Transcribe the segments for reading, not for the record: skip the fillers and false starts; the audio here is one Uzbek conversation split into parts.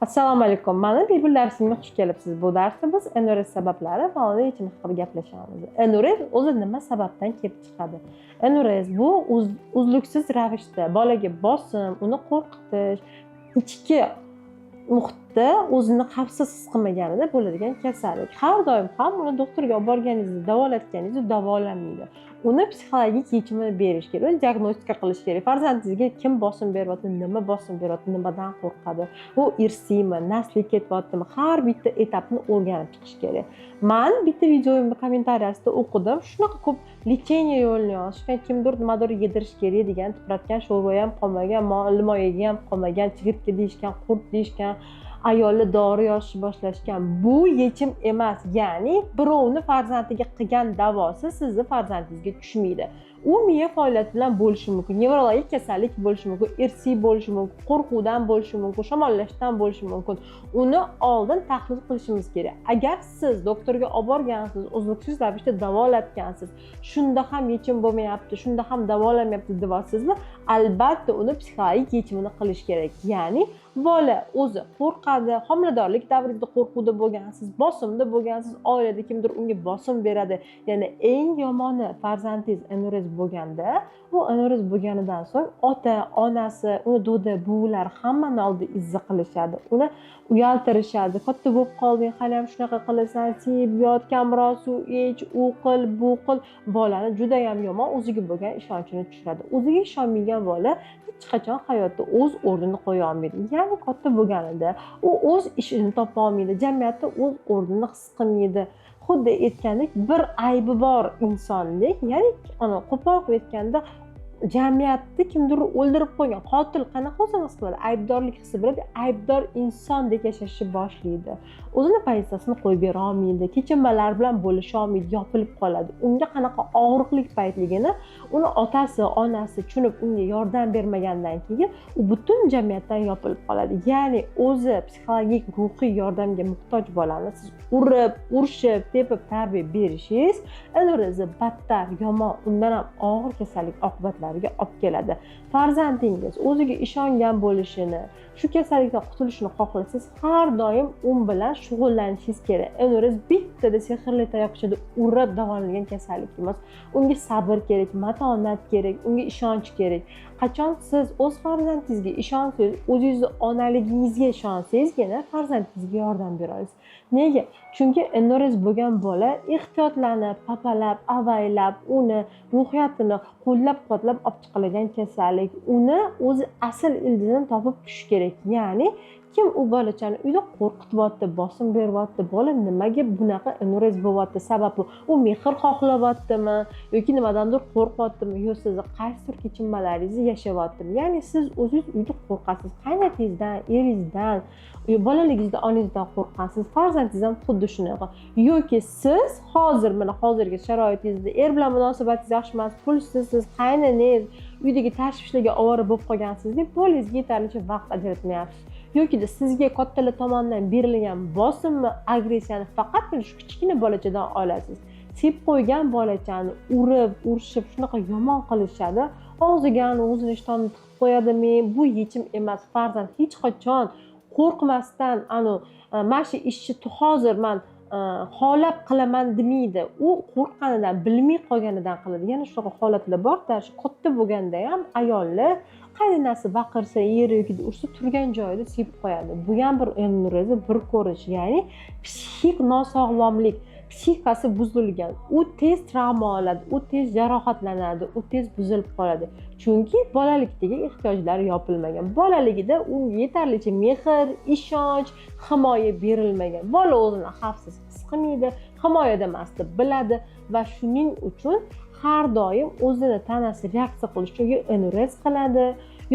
Assalomu alaykum. Mana bepul darsimga xush kelibsiz. Bu darsda biz NRS sabablari va uni yechimi haqida gaplashamiz. NRS o'zi nima sababdan kelib chiqadi? NRS bu uzluksiz ravishda bolaga bosim, uni qo'rqitish, ichki muhitda o'zini xavfsiz his qilmaganida bo'ladigan kasallik. Har doim ham uni doktorga olib borganingizda, davolatganingizda davolanmaydi. Uni psixologik yechimini berish kerak, uni diagnostika qilish kerak. Farzandingizga kim bosim beryapti, nima bosim beryapti, nimadan qo'rqadi, u irsiymi, nasliy ketyaptimi, har bitta etapni o'rganib chiqish kerak. Men bitta videomni kommentariyasida o'qidim, shunaqa ko'p lecheniya yo'lini yozishgan, kimdir nimadir yedirish kerak degan, tipratgan sho'rva ham qolmagan, limoyaga ham qolmagan, chigirtka deyishgan, qurt deyishgan, ayollar dori yozishni boshlashgan. Bu yechim emas. Ya'ni birovni farzandiga qilgan davosi sizni farzandingizga tushmaydi. U miya faoliyati bilan bo'lishi mumkin, nevrologik kasallik bo'lishi mumkin, irsiy bo'lishi mumkin, qo'rquvdan bo'lishi mumkin, shamollashdan bo'lishi mumkin. Uni oldin tahlil qilishimiz kerak. Agar siz doktorga olib borgansiz, uzluksiz ravishda davolatgansiz, shunda ham yechim bo'lmayapti, shunda ham davolamayapti deysizmi? Albatta uni psixologik yechimini qilish kerak. Ya'ni bola o'zi qo'rqadi, homiladorlik davrida qo'rquvda bo'lgansiz, bosimda bo'lgansiz, oilada kimdir unga bosim beradi. Ya'ni eng yomoni farzandingiz NRS bo'lganda, u NRS bo'lganidan so'ng ota, onasi, uni do'da, buvilar hammani oldida izza qilishadi. Uni uyaltirishadi. Katta bo'lib qolding, hali ham shunaqa qilasan, siyib yot, kamroq suv ich, u qil, bu qil. Bolani juda ham yomon o'ziga bo'lgan ishonchini tushiradi. O'ziga ishonmagan bola hech qachon hayotda o'z o'rnini qo'ya olmaydi. Ya'ni katta bo'lganida u o'z ishini topa olmaydi, jamiyatda o'z o'rnini his qilmaydi. Xuddi aytgandek, bir aybi bor insonlik, ya'ni qo'pol qilib aytganda jamiyatda kimdir o'ldirib qo'ygan qotil qanaqa o'zini his qiladi? Aybdorlik hissi biladi, aybdor insondek yashashni boshlaydi. O'zini pozitsiyasini qo'yib bera olmaydi, kechinmalar bilan bo'lisha olmaydi, yopilib qoladi. Unga qanaqa og'riqli paytligini uni otasi, onasi tushunib unga yordam bermagandan keyin u butun jamiyatdan yopilib qoladi. Ya'ni o'zi psixologik, ruhiy yordamga muhtoj bolani siz urib, urishib, tepib tarbiya berishingiz NRSni battar, yomon, undan ham og'ir kasallik oqibatlariga olib keladi. Farzandingiz o'ziga ishongan bo'lishini, shu kasallikdan qutulishini xohlasangiz, har doim u bilan shug'ullanishingiz kerak. NRS bittada sehrli tayoqchada urib davolangan kasallik emas. Unga sabr kerak, matonat kerak, unga ishonch kerak. Qachon siz o'z farzandingizga ishonsangiz, o'zingizni onaligingizga ishonsangizgina farzandingizga yordam bera olasiz. Nega? Chunki NRS bo'lgan bola ehtiyotlanib, papalab, avaylab, uni ruhiyatini qo'llab-quvvatlab olib chiqilgan kasallik. Uni o'zi asl ildizini topib tushish kerak. Ya'ni kim u bolachani uyda qo'rqityapti, bosim beryapti, bola nimaga bunaqa NRS bo'lyapti? Sababi u mehr xohlayaptimi yoki nimadandir qo'rqyaptimi, yo sizni qaysidir kechinmalaringizni yashayaptimi? Ya'ni siz o'zingiz uyda qo'rqasiz, qaynotingizdan, eringizdan, bolaligingizda onangizdan qo'rqasiz, farzandingiz ham xuddi shunaqa. Yoki siz hozir mana hozirgi sharoitingizda er bilan munosabatingiz yaxshi emas, pulsiz, qaynanangiz uydagi tashvishlarga ovora bo'lib qolgansiz deb bolangizga yetarlicha vaqt ajratmayapsiz. Yoki sizga kattalar tomonidan berilgan bosimni, agressiyani faqat shu kichkina bolachadan olasiz. Sevib qo'ygan bolachani urib, urishib, shunaqa yomon qilishadi. Og'ziga o'zini ishtonini tiqib qo'yadimi? Bu yechim emas. Farzand hech qachon qo'rqmasdan mana shu ishni hozir men xohlab qilaman demaydi. U qo'rqqanidan, bilmay qolganidan qiladi. Yana shunaqa holatlar bor-da, shu katta bo'lganda ham ayollar qaynonasi baqirsa, eri yoki ursa turgan joyida sepib qo'yadi. Bu ham bir NRS, bir ko'rish, ya'ni psixik nosog'lomlik, psixikasi buzilgan. U tez travma oladi, u tez jarohatlanadi, u tez buzilib qoladi. Chunki bolalikdagi ehtiyojlari yopilmagan. Bolaligida unga yetarlicha mehr, ishonch, himoya berilmagan. Bola o'zini xavfsiz his qilmaydi, himoyada emasdi biladi va shuning uchun har doim o'zini tanasi reaksiya qilish yoki NRS qiladi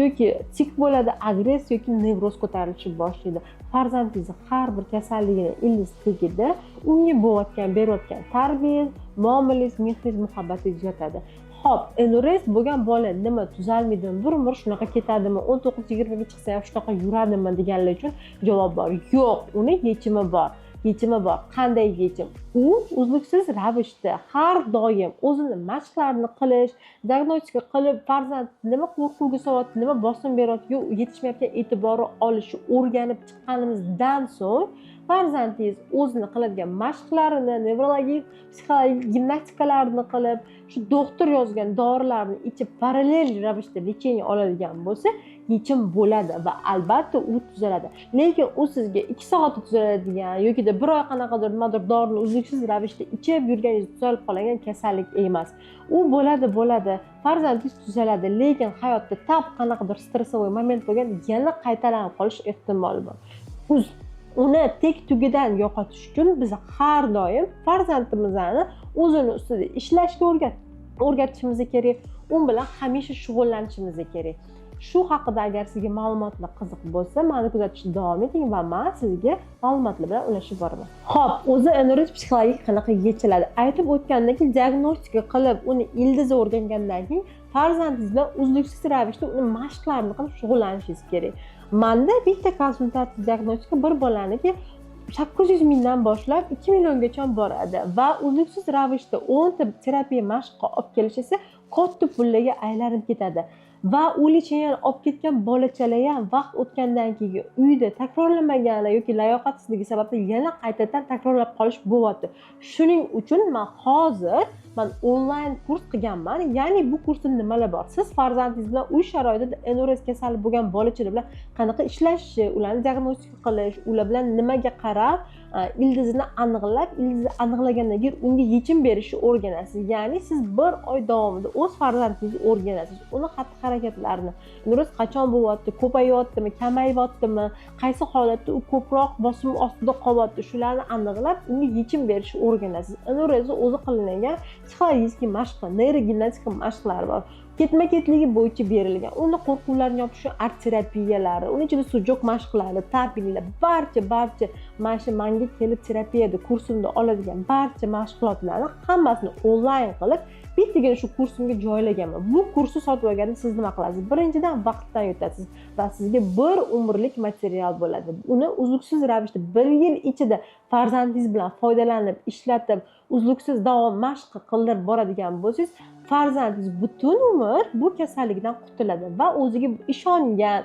yoki tik bo'ladi, agressiya yoki nevroz ko'tarilishi boshlaydi. Farzandingiz har bir kasalligini ildiz tagida unga bo'layotgan, berayotgan tarbiyangiz, muomalangiz, mehringiz, muhabbatingiz yotadi. Xo'p, NRS bo'lgan bola nima tuzalmaydimi? Bir umr shunaqa ketadimi? 19-20 ga chiqsa ham shunaqa yuradimi deganlar uchun javob bor. Yo'q, uni yechimi bor. Yechimi bor. Qanday yechim? u uzluksiz ravishda har doim o'zini mashqlarini qilish, diagnostika qilib, farzand nima qo'rquvga solyapti, nima bosim beryapti, yetishmayotgan e'tiborni olishni o'rganib chiqqanimizdan so'ng farzandingiz o'zini qiladigan mashqlarini, nevrologik, psixologik gimnastikalarni qilib, shu doktor yozgan dorilarni ichib parallel ravishda lecheniya oladigan bo'lsa, yechim bo'ladi va albatta u tuzaladi. Lekin u sizga 2 soatda tuzaladigan yokida 1 oy qanaqadir nimadir dorini uzluksiz ravishda ichib yurganingiz tuzalib qolgan kasallik emas. U bo'ladi. Farzandingiz tuzaladi, lekin hayotda tap qanaqadir stressvoy moment bo'lgan yana qaytalanib qolish ehtimoli bor. Uni tek tugidan yo'qotish uchun biz har doim farzandimizni o'zini ustida ishlashga o'rgatishimiz kerak. U bilan hamisha shug'ullanishimiz kerak. Shu haqida agar sizga ma'lumotlar qiziq bo'lsa, meni kuzatishda davom eting va men sizga ma'lumotlar bilan ulashib boraman. Xo'p, o'zi anoreksiya psixologik qanaqa yechiladi? Aytib o'tgandan keyin diagnostika qilib, uni ildizni o'rgangandan keyin farzandingiz bilan uzluksiz ravishda uni mashqlarini qilib shug'ullanishingiz kerak. Menda bitta konsultatsiya diagnostika bir bolaniki 800 mingdan boshlab 2 milliongacha boradi va uzluksiz ravishda 10 ta terapiya mashqi olib kelish esa katta pullarga aylanib ketadi. Va u lecheniya olib ketgan bolachalar ham vaqt o'tgandan keyin uyda takrorlamagani yoki layoqatsizligi sababli yana qaytadan takrorlab qolish bo'lyapti. Shuning uchun men onlayn kurs qilganman. Ya'ni bu kursda nimalar bor? Siz farzandingiz bilan uy sharoitida anoreksiya kasali bo'lgan bolachalar bilan qanaqa ishlashni, ularni diagnostika qilish, ular bilan nimaga qarab, ildizni aniqlagandan keyin unga yechim berishni o'rganasiz. Ya'ni siz 1 oy davomida o'z farzandingizni o'rganasiz. Uni xatti-harakatlarini, anoreksiya qachon bo'lyapti, ko'payyaptimi, kamayyaptimi, qaysi holatda u ko'proq bosim ostida qolyapti, shularni aniqlab, unga yechim berishni o'rganasiz. Anoreksiya o'zi qilingan psixologik mashqlar, neyrogimnastika mashqlari bor. Ketma-ketligi bo'yicha berilgan. Uni qo'rquvlarni yopish uchun art terapiyalari, uning ichida sujok mashqlari, tappinglar, barcha manga kelib terapiyada kursimda oladigan barcha mashg'ulotlarni hammasini onlayn qilib, bittagina shu kursimga joylaganman. Bu kursni sotib olganda siz nima qilasiz? Birinchidan vaqtdan yutasiz va sizga bir umrlik material bo'ladi. Uni uzluksiz ravishda 1 yil ichida farzandingiz bilan foydalanib, ishlatib, uzluksiz davom mashq qilib boradigan bo'lsangiz, farzandingiz butun umr bu kasallikdan qutuladi va o'ziga ishongan,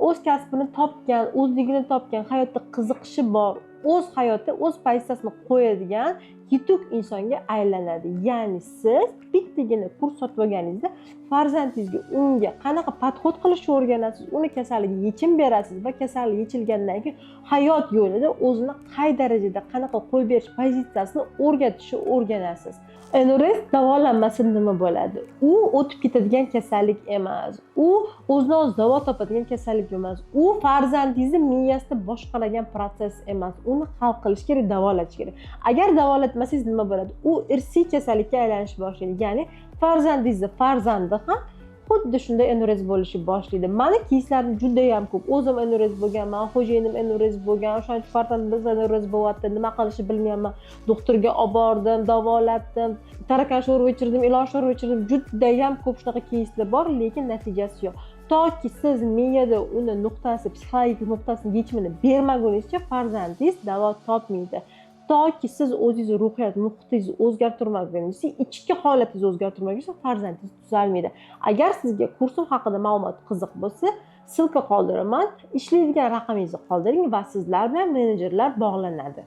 o'z kasbini topgan, o'zligini topgan, hayotda qiziqishi bor, o'z hayotda o'z pozitsiyasini qo'yadigan yetuk insonga aylanadi. Ya'ni siz bittagina kurs sotib olganingizda farzandingizga unga qanaqa podxod qilishni o'rganasiz, uni kasalligiga yechim berasiz va kasallik yechilgandan keyin hayot yo'lida o'zini qay darajada qanaqa qo'yib berish pozitsiyasini o'rgatishni o'rganasiz. Anoreksiya davolanmasi nima bo'ladi? U o'tib ketadigan kasallik emas. U o'zidan o'zi davo topadigan kasallik emas. U farzandingizni miyasida boshqaradigan proses emas. Uni hal qilish kerak, davolash kerak. Agar davolatmasangiz nima bo'ladi? U irsiy kasallikka aylanish boshlaydi. Ya'ni farzandingizni farzandi ham xuddi shunday anoreksiya bo'lishi boshlaydi. Meni keyslarım juda ham ko'p. O'zim anoreksiya bo'lganman, xo'jayinim anoreksiya bo'lgan, o'shancha farzandimiz anoreksiya bo'lyapti, nima qilishni bilmayapman. Doktorga olib bordim, davolatdim, tarakan sho'rva ichirdim, ilon sho'rva ichirdim. Juda ham ko'p shunaqa keyslar bor, lekin natijasi yo'q. Toki siz miyada uni psixologik nuqtasini yechimini bermagunizcha farzandingiz davo topmaydi. Toki siz o'zingizni ruhiyat nuqtangizni o'zgartirmagunizcha, ichki holatingizni o'zgartirmagunizcha farzandingiz tuzalmaydi. Agar sizga kursim haqida ma'lumot qiziq bo'lsa, silka qoldiraman, ishlaydigan raqamingizni qoldiring va sizlar bilan menejerlar bog'lanadi.